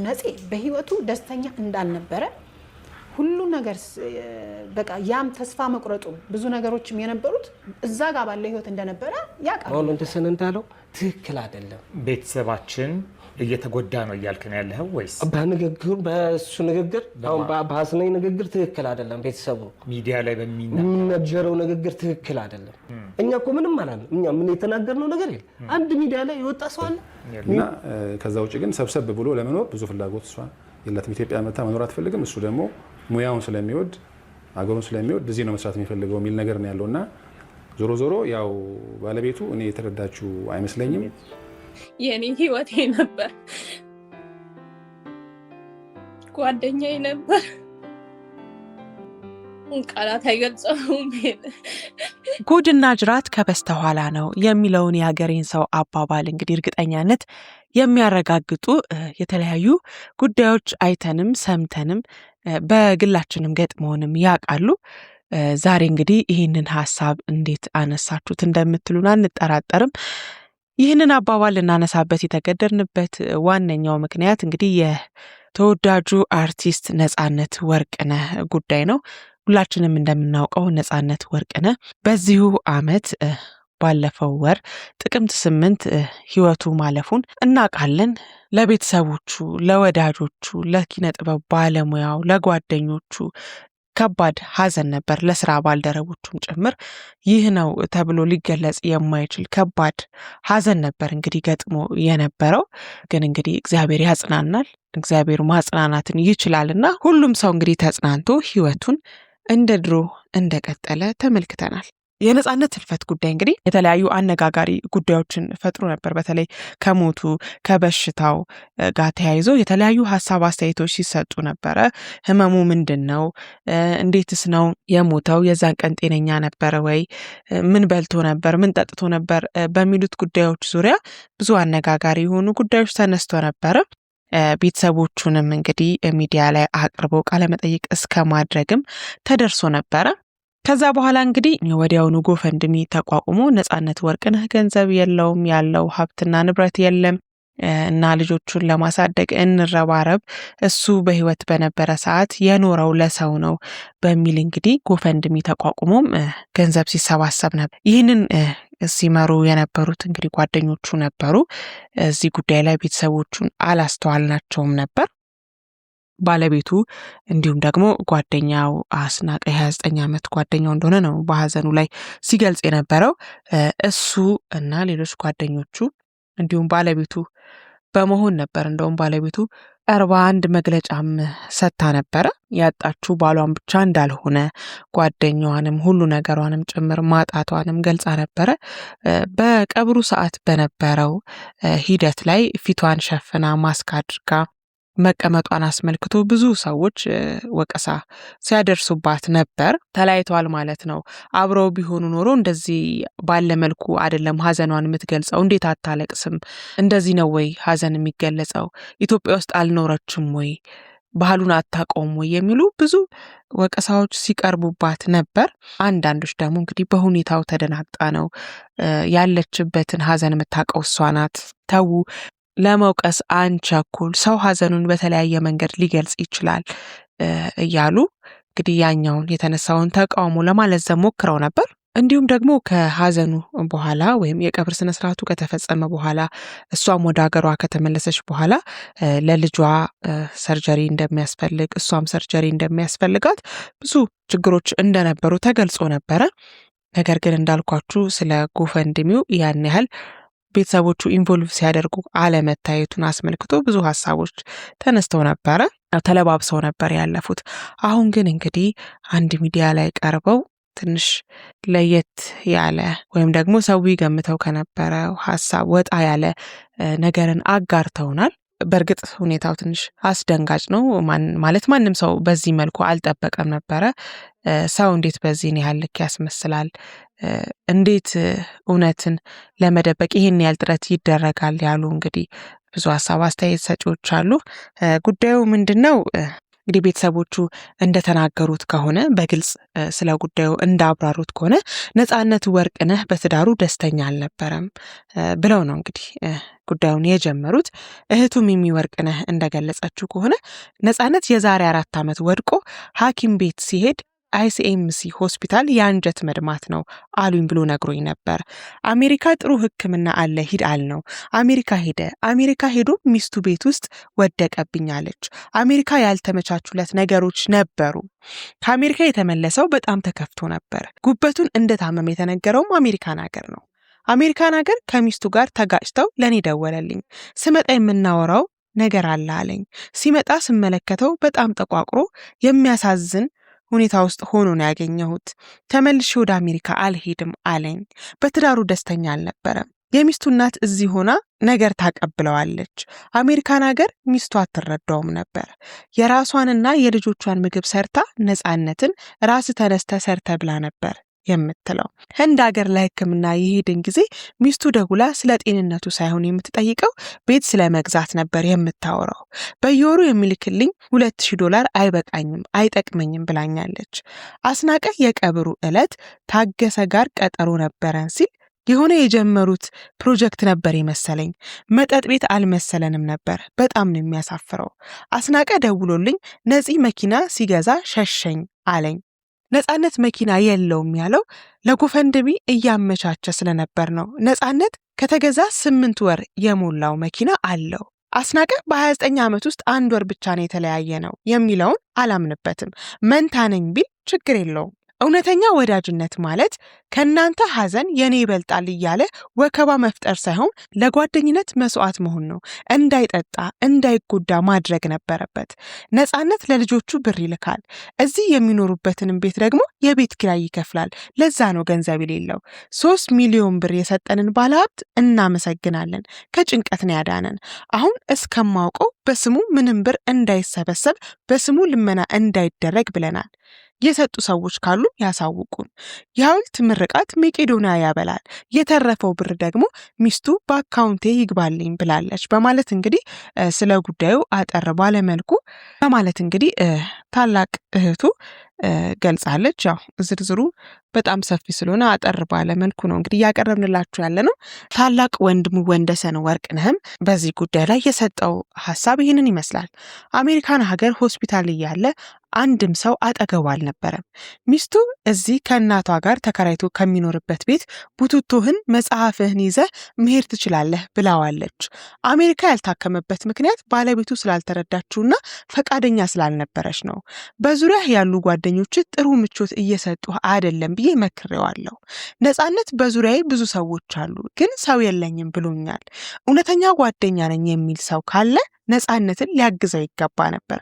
ነፂ በህይወቱ ደስተኛ እንዳልነበረ ሁሉ ነገር በቃ ያም ተስፋ መቁረጡ ብዙ ነገሮችም የነበሩት እዛ ጋር ባለ ህይወት እንደነበረ ያቃሉ አሁን እንደሰነንታለው ትክክል አይደለም። ቤተሰባችን እየተጎዳ ነው እያልከን ያለው ወይስ በንግግሩ በሱ ንግግር አሁን በአስነኝ ንግግር ትክክል አይደለም። ቤተሰቡ ሚዲያ ላይ በሚነገረው ንግግር ትክክል አይደለም። እኛ እኮ ምንም አላለም። እኛ ምን የተናገርነው ነገር የለም። አንድ ሚዲያ ላይ የወጣ ሰው አለ እና ከዛ ውጪ ግን ሰብሰብ ብሎ ለመኖር ብዙ ፍላጎት እሷ የላትም። ኢትዮጵያ መታ መኖር አትፈልግም። እሱ ደግሞ ሙያውን ስለሚወድ አገሩን ስለሚወድ እዚህ ነው መስራት የሚፈልገው የሚል ነገር ነው ያለውና ዞሮ ዞሮ ያው ባለቤቱ እኔ የተረዳችሁ አይመስለኝም። የኔ ህይወቴ ነበር፣ ጓደኛዬ ነበር፣ ቃላት አይገልጸውም። ጉድና ጅራት ከበስተኋላ ነው የሚለውን የሀገሬን ሰው አባባል እንግዲህ እርግጠኛነት የሚያረጋግጡ የተለያዩ ጉዳዮች አይተንም ሰምተንም በግላችንም ገጥመውንም ያውቃሉ። ዛሬ እንግዲህ ይህንን ሀሳብ እንዴት አነሳችሁት እንደምትሉን አንጠራጠርም። ይህንን አባባል ልናነሳበት የተገደድንበት ዋነኛው ምክንያት እንግዲህ የተወዳጁ አርቲስት ነጻነት ወርቅነህ ጉዳይ ነው። ሁላችንም እንደምናውቀው ነጻነት ወርቅነህ በዚሁ ዓመት ባለፈው ወር ጥቅምት 8 ህይወቱ ማለፉን እናውቃለን። ለቤተሰቦቹ፣ ለወዳጆቹ፣ ለኪነ ጥበብ ባለሙያው፣ ለጓደኞቹ ከባድ ሀዘን ነበር፣ ለስራ ባልደረቦቹም ጭምር። ይህ ነው ተብሎ ሊገለጽ የማይችል ከባድ ሀዘን ነበር እንግዲህ ገጥሞ የነበረው። ግን እንግዲህ እግዚአብሔር ያጽናናል፣ እግዚአብሔር ማጽናናትን ይችላልና ሁሉም ሰው እንግዲህ ተጽናንቶ ህይወቱን እንደ ድሮ እንደቀጠለ ተመልክተናል። የነጻነት ህልፈት ጉዳይ እንግዲህ የተለያዩ አነጋጋሪ ጉዳዮችን ፈጥሮ ነበር። በተለይ ከሞቱ ከበሽታው ጋር ተያይዞ የተለያዩ ሀሳብ አስተያየቶች ሲሰጡ ነበረ። ህመሙ ምንድን ነው? እንዴትስ ነው የሞተው? የዛን ቀን ጤነኛ ነበረ ወይ? ምን በልቶ ነበር? ምን ጠጥቶ ነበር? በሚሉት ጉዳዮች ዙሪያ ብዙ አነጋጋሪ የሆኑ ጉዳዮች ተነስቶ ነበረ። ቤተሰቦቹንም እንግዲህ ሚዲያ ላይ አቅርበው ቃለመጠይቅ እስከ ማድረግም ተደርሶ ነበረ። ከዛ በኋላ እንግዲህ ወዲያውኑ ጎፈንድሚ ተቋቁሞ ነጻነት ወርቅነህ ገንዘብ የለውም፣ ያለው ሀብትና ንብረት የለም እና ልጆቹን ለማሳደግ እንረባረብ፣ እሱ በህይወት በነበረ ሰዓት የኖረው ለሰው ነው በሚል እንግዲህ ጎፈንድሚ ተቋቁሞም ገንዘብ ሲሰባሰብ ነበር። ይህንን ሲመሩ የነበሩት እንግዲህ ጓደኞቹ ነበሩ። እዚህ ጉዳይ ላይ ቤተሰቦቹን አላስተዋልናቸውም ነበር። ባለቤቱ እንዲሁም ደግሞ ጓደኛው አስናቀ 29 ዓመት ጓደኛው እንደሆነ ነው በሀዘኑ ላይ ሲገልጽ የነበረው። እሱ እና ሌሎች ጓደኞቹ እንዲሁም ባለቤቱ በመሆን ነበር። እንደውም ባለቤቱ 41 መግለጫም ሰጥታ ነበረ። ያጣችው ባሏን ብቻ እንዳልሆነ ጓደኛዋንም ሁሉ ነገሯንም ጭምር ማጣቷንም ገልጻ ነበረ። በቀብሩ ሰዓት በነበረው ሂደት ላይ ፊቷን ሸፍና ማስክ አድርጋ መቀመጧን አስመልክቶ ብዙ ሰዎች ወቀሳ ሲያደርሱባት ነበር። ተለያይተዋል ማለት ነው። አብረው ቢሆኑ ኖሮ እንደዚህ ባለ መልኩ አይደለም ሀዘኗን የምትገልጸው። እንዴት አታለቅስም? እንደዚህ ነው ወይ ሀዘን የሚገለጸው? ኢትዮጵያ ውስጥ አልኖረችም ወይ? ባህሉን አታውቀውም ወይ? የሚሉ ብዙ ወቀሳዎች ሲቀርቡባት ነበር። አንዳንዶች ደግሞ እንግዲህ በሁኔታው ተደናግጣ ነው ያለችበትን ሀዘን የምታውቀው እሷ ናት፣ ተዉ ለመውቀስ አንቸኩል፣ ሰው ሀዘኑን በተለያየ መንገድ ሊገልጽ ይችላል እያሉ እንግዲህ ያኛውን የተነሳውን ተቃውሞ ለማለዘብ ሞክረው ነበር። እንዲሁም ደግሞ ከሀዘኑ በኋላ ወይም የቀብር ስነስርዓቱ ከተፈጸመ በኋላ እሷም ወደ ሀገሯ ከተመለሰች በኋላ ለልጇ ሰርጀሪ እንደሚያስፈልግ እሷም ሰርጀሪ እንደሚያስፈልጋት ብዙ ችግሮች እንደነበሩ ተገልጾ ነበረ። ነገር ግን እንዳልኳችሁ ስለ ጎፈንድሚው ያን ያህል ቤተሰቦቹ ኢንቮልቭ ሲያደርጉ አለመታየቱን አስመልክቶ ብዙ ሀሳቦች ተነስተው ነበረ። ተለባብሰው ነበር ያለፉት። አሁን ግን እንግዲህ አንድ ሚዲያ ላይ ቀርበው ትንሽ ለየት ያለ ወይም ደግሞ ሰው ገምተው ከነበረው ሀሳብ ወጣ ያለ ነገርን አጋርተውናል። በእርግጥ ሁኔታው ትንሽ አስደንጋጭ ነው። ማለት ማንም ሰው በዚህ መልኩ አልጠበቀም ነበረ። ሰው እንዴት በዚህ ያህል ልክ ያስመስላል? እንዴት እውነትን ለመደበቅ ይሄን ያህል ጥረት ይደረጋል? ያሉ እንግዲህ ብዙ ሀሳብ አስተያየት ሰጪዎች አሉ። ጉዳዩ ምንድነው? እንግዲህ ቤተሰቦቹ እንደተናገሩት ከሆነ በግልጽ ስለ ጉዳዩ እንዳብራሩት ከሆነ ነጻነት ወርቅነህ በትዳሩ ደስተኛ አልነበረም ብለው ነው እንግዲህ ጉዳዩን የጀመሩት። እህቱ ሚሚ ወርቅነህ እንደገለጸችው ከሆነ ነጻነት የዛሬ 4 ዓመት ወድቆ ሐኪም ቤት ሲሄድ ICMC ሆስፒታል የአንጀት መድማት ነው አሉኝ ብሎ ነግሮኝ ነበር። አሜሪካ ጥሩ ሕክምና አለ ሂድ አልነው። አሜሪካ ሄደ። አሜሪካ ሄዶ ሚስቱ ቤት ውስጥ ወደቀብኛለች። አሜሪካ ያልተመቻቹለት ነገሮች ነበሩ። ከአሜሪካ የተመለሰው በጣም ተከፍቶ ነበር። ጉበቱን እንደታመመ የተነገረውም አሜሪካን ሀገር ነው። አሜሪካን ሀገር ከሚስቱ ጋር ተጋጭተው ለኔ ደወለልኝ። ስመጣ የምናወራው ነገር አለ አለኝ። ሲመጣ ስመለከተው በጣም ጠቋቁሮ የሚያሳዝን ሁኔታ ውስጥ ሆኖ ነው ያገኘሁት። ተመልሼ ወደ አሜሪካ አልሄድም አለኝ። በትዳሩ ደስተኛ አልነበረም። የሚስቱ እናት እዚህ ሆና ነገር ታቀብለዋለች። አሜሪካን ሀገር ሚስቱ አትረዳውም ነበር። የራሷንና የልጆቿን ምግብ ሰርታ ነጻነትን ራስ ተነስተ ሰርተ ብላ ነበር የምትለው። ህንድ ሀገር ለሕክምና የሄድን ጊዜ ሚስቱ ደውላ ስለ ጤንነቱ ሳይሆን የምትጠይቀው ቤት ስለ መግዛት ነበር የምታወራው። በየወሩ የሚልክልኝ $2000 አይበቃኝም አይጠቅመኝም ብላኛለች። አስናቀ የቀብሩ ዕለት ታገሰ ጋር ቀጠሮ ነበረን ሲል የሆነ የጀመሩት ፕሮጀክት ነበር የመሰለኝ። መጠጥ ቤት አልመሰለንም ነበር። በጣም ነው የሚያሳፍረው። አስናቀ ደውሎልኝ ነፂ መኪና ሲገዛ ሸሸኝ አለኝ። ነጻነት መኪና የለውም ያለው ለጎፈንድሚ እያመቻቸ ስለነበር ነው። ነጻነት ከተገዛ 8 ወር የሞላው መኪና አለው። አስናቀ በ29 ዓመት ውስጥ 1 ወር ብቻ ነው የተለያየ ነው የሚለውን አላምንበትም። መንታ ነኝ ቢል ችግር የለውም። እውነተኛ ወዳጅነት ማለት ከናንተ ሐዘን የኔ ይበልጣል እያለ ወከባ መፍጠር ሳይሆን ለጓደኝነት መስዋዕት መሆን ነው። እንዳይጠጣ እንዳይጎዳ ማድረግ ነበረበት። ነጻነት ለልጆቹ ብር ይልካል። እዚህ የሚኖሩበትንም ቤት ደግሞ የቤት ኪራይ ይከፍላል። ለዛ ነው ገንዘብ የሌለው። 3 ሚሊዮን ብር የሰጠንን ባለሀብት እናመሰግናለን። ከጭንቀት ነው ያዳነን። አሁን እስከማውቀው በስሙ ምንም ብር እንዳይሰበሰብ በስሙ ልመና እንዳይደረግ ብለናል። የሰጡ ሰዎች ካሉ ያሳውቁን። የሐውልት ምርቃት መቄዶንያ ያበላል። የተረፈው ብር ደግሞ ሚስቱ በአካውንቴ ይግባልኝ ብላለች በማለት እንግዲህ ስለ ጉዳዩ አጠር ባለመልኩ በማለት እንግዲህ ታላቅ እህቱ ገልጻለች። ያው ዝርዝሩ በጣም ሰፊ ስለሆነ አጠር ባለ መልኩ ነው እንግዲህ ያቀረብንላችሁ ያለ ነው። ታላቅ ወንድሙ ወንደሰን ወርቅነህም በዚህ ጉዳይ ላይ የሰጠው ሐሳብ ይህንን ይመስላል። አሜሪካን ሀገር ሆስፒታል እያለ አንድም ሰው አጠገቡ አልነበረም። ሚስቱ እዚህ ከእናቷ ጋር ተከራይቶ ከሚኖርበት ቤት ቡቱቶህን መጽሐፍህን ይዘህ መሄድ ትችላለህ ብላዋለች። አሜሪካ ያልታከመበት ምክንያት ባለቤቱ ስላልተረዳችውና ፈቃደኛ ስላልነበረች ነው። በዙሪያ ያሉ ጓደኞች ጥሩ ምቾት እየሰጡ አይደለም ብዬ መክሬዋለሁ። ነጻነት በዙሪያዬ ብዙ ሰዎች አሉ፣ ግን ሰው የለኝም ብሎኛል። እውነተኛ ጓደኛ ነኝ የሚል ሰው ካለ ነጻነትን ሊያግዘው ይገባ ነበር።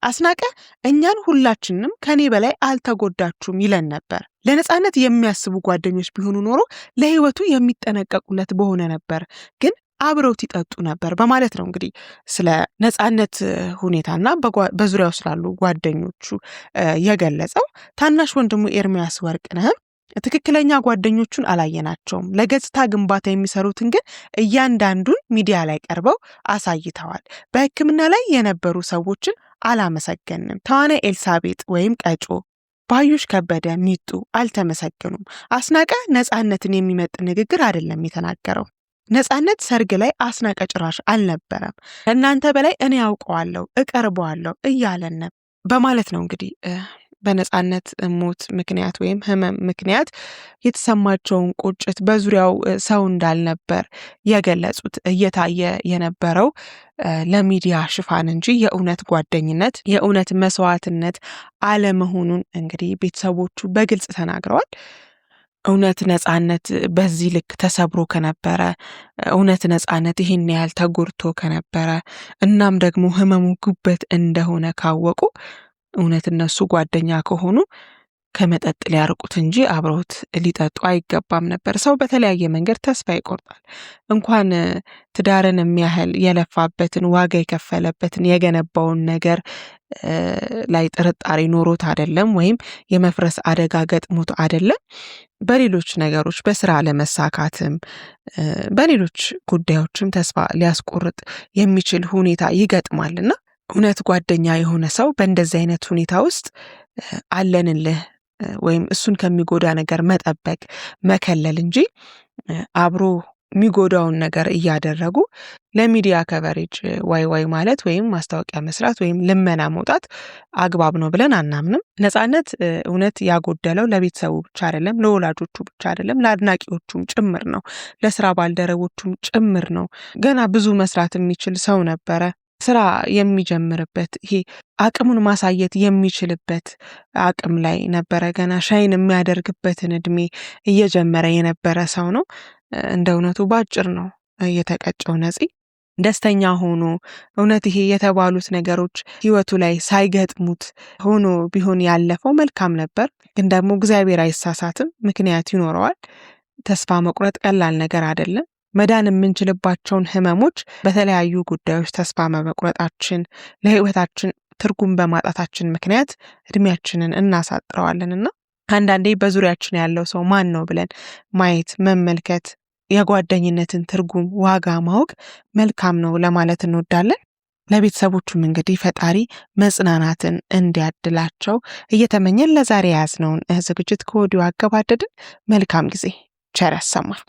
አስናቀ እኛን ሁላችንም ከኔ በላይ አልተጎዳችሁም ይለን ነበር። ለነጻነት የሚያስቡ ጓደኞች ቢሆኑ ኖሮ ለህይወቱ የሚጠነቀቁለት በሆነ ነበር፣ ግን አብረውት ይጠጡ ነበር በማለት ነው እንግዲህ ስለ ነጻነት ሁኔታና በዙሪያው ስላሉ ጓደኞቹ የገለጸው። ታናሽ ወንድሙ ኤርሚያስ ወርቅነህም ትክክለኛ ጓደኞቹን አላየናቸውም፣ ለገጽታ ግንባታ የሚሰሩትን ግን እያንዳንዱን ሚዲያ ላይ ቀርበው አሳይተዋል። በሕክምና ላይ የነበሩ ሰዎችን አላመሰገንም። ተዋናይ ኤልሳቤጥ ወይም ቀጮ፣ ባዩሽ ከበደ፣ ሚጡ አልተመሰገኑም። አስናቀ ነጻነትን የሚመጥ ንግግር አይደለም የተናገረው። ነጻነት ሰርግ ላይ አስናቀ ጭራሽ አልነበረም። ከእናንተ በላይ እኔ ያውቀዋለሁ እቀርበዋለሁ እያለን በማለት ነው እንግዲህ በነጻነት ሞት ምክንያት ወይም ህመም ምክንያት የተሰማቸውን ቁጭት በዙሪያው ሰው እንዳልነበር የገለጹት። እየታየ የነበረው ለሚዲያ ሽፋን እንጂ የእውነት ጓደኝነት የእውነት መስዋዕትነት አለመሆኑን እንግዲህ ቤተሰቦቹ በግልጽ ተናግረዋል። እውነት ነጻነት በዚህ ልክ ተሰብሮ ከነበረ፣ እውነት ነጻነት ይህን ያህል ተጎድቶ ከነበረ እናም ደግሞ ህመሙ ጉበት እንደሆነ ካወቁ እውነት እነሱ ጓደኛ ከሆኑ ከመጠጥ ሊያርቁት እንጂ አብረውት ሊጠጡ አይገባም ነበር። ሰው በተለያየ መንገድ ተስፋ ይቆርጣል። እንኳን ትዳርን የሚያህል የለፋበትን ዋጋ የከፈለበትን የገነባውን ነገር ላይ ጥርጣሬ ኖሮት አይደለም ወይም የመፍረስ አደጋ ገጥሞት አይደለም፣ በሌሎች ነገሮች በስራ ለመሳካትም በሌሎች ጉዳዮችም ተስፋ ሊያስቆርጥ የሚችል ሁኔታ ይገጥማልና እውነት ጓደኛ የሆነ ሰው በእንደዚህ አይነት ሁኔታ ውስጥ አለንልህ ወይም እሱን ከሚጎዳ ነገር መጠበቅ መከለል እንጂ አብሮ የሚጎዳውን ነገር እያደረጉ ለሚዲያ ከቨሬጅ ዋይ ማለት ወይም ማስታወቂያ መስራት ወይም ልመና መውጣት አግባብ ነው ብለን አናምንም። ነፃነት እውነት ያጎደለው ለቤተሰቡ ብቻ አይደለም፣ ለወላጆቹ ብቻ አይደለም፣ ለአድናቂዎቹም ጭምር ነው፣ ለስራ ባልደረቦቹም ጭምር ነው። ገና ብዙ መስራት የሚችል ሰው ነበረ። ስራ የሚጀምርበት ይሄ አቅሙን ማሳየት የሚችልበት አቅም ላይ ነበረ። ገና ሻይን የሚያደርግበትን እድሜ እየጀመረ የነበረ ሰው ነው። እንደ እውነቱ ባጭር ነው የተቀጨው ነፂ። ደስተኛ ሆኖ እውነት ይሄ የተባሉት ነገሮች ህይወቱ ላይ ሳይገጥሙት ሆኖ ቢሆን ያለፈው መልካም ነበር። ግን ደግሞ እግዚአብሔር አይሳሳትም፣ ምክንያት ይኖረዋል። ተስፋ መቁረጥ ቀላል ነገር አይደለም። መዳን የምንችልባቸውን ህመሞች በተለያዩ ጉዳዮች ተስፋ በመቁረጣችን ለህይወታችን ትርጉም በማጣታችን ምክንያት እድሜያችንን እናሳጥረዋለንና አንዳንዴ በዙሪያችን ያለው ሰው ማን ነው ብለን ማየት መመልከት፣ የጓደኝነትን ትርጉም ዋጋ ማወቅ መልካም ነው ለማለት እንወዳለን። ለቤተሰቦቹም እንግዲህ ፈጣሪ መጽናናትን እንዲያድላቸው እየተመኘን ለዛሬ ያዝነውን ዝግጅት ከወዲሁ አገባደድን። መልካም ጊዜ፣ ቸር ያሰማን።